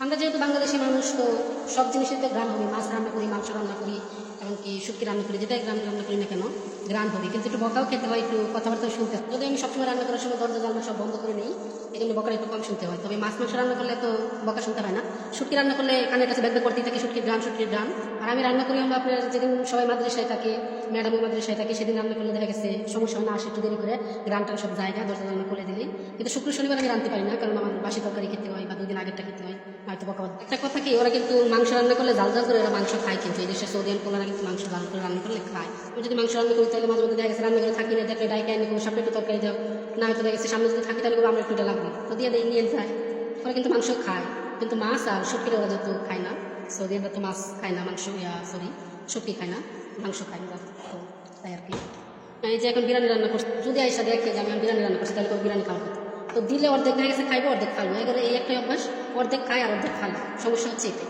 আমরা যেহেতু বাংলাদেশি মানুষ, তো সব জিনিসের তো গ্রান হবে। মাছ রান্না করি, মাংস রান্না করি, এমনকি শুটকি রান্না করি, যেটাই রান্না করি না কেন গ্রান হবে। কিন্তু একটু বকাও খেতে হয়, একটু কথাবার্তাও শুনতে হয়। যদি আমি সবসময় রান্না করার সময় দরজা জানলা সব বন্ধ করে নিই, এই জন্য বকাটা একটু কম শুনতে হয়। তবে মাছ মাংস রান্না করলে তো বকা শুনতে হয় না। শুটকি রান্না করলে কানের কাছে ব্যাগ করতেই থাকে শুটকির গ্রান। আর আমি রান্না করি হলো আপনার যেদিন সবাই মাদ্রাসায় থাকে, ম্যাডামও মাদ্রাসায় থাকে, সেদিন রান্না করলে দেখা গেছে সমস্যা হয় না, আসে একটু দেরি করে গ্রানটান সব জায়গা দরজা জানলা খুলে দিলি। কিন্তু শুক্র শনিবার আমি রাঁধতে পারি না, কারণ আমার বাসি তরকারি খেতে হয় বা 2 দিন আগেরটা খেতে হয়, হয়তো বকা। একটা কথা কি, ওরা কিন্তু মাংস রান্না করলে জাল জাল করে ওরা মাংস খায়, কিন্তু এই দেশের সৌদি আরবরা কিন্তু মাংস জাল করে রান্না করলে খায়। আমি যদি মাংস রান্না করি তাহলে মাঝে মধ্যে দেখা গেছে রান্না করে থাকি না, দেখলে ডাইকে আনি কোনো সামনে একটু তরকারি দাও, না হয়তো দেখা গেছে সামনে যদি থাকি তাহলে আমরা একটু লাগবে তো দিয়ে দেয়, নিয়ে যায়। ওরা কিন্তু মাংস খায়, কিন্তু মাছ আর শুটকিটা ওরা যত খায় না। সৌদি আরবরা তো মাছ খায় না, মাংস শুটকি খায় না, মাংস খায় না, তো তাই আর কি। এই যে এখন বিরিয়ানি রান্না করছি, যদি আইসা দেখে যে আমি বিরিয়ানি রান্না করছি তাহলে বিরিয়ানি খাওয়া তো দিলে অর্ধেক দেখা গেছে খাইবো, অর্ধেক খাইবো। এবারে এই একটা অভ্যাস, অর্ধেক খায় আর অর্ধেক খায়, সমস্যা হচ্ছে এটাই।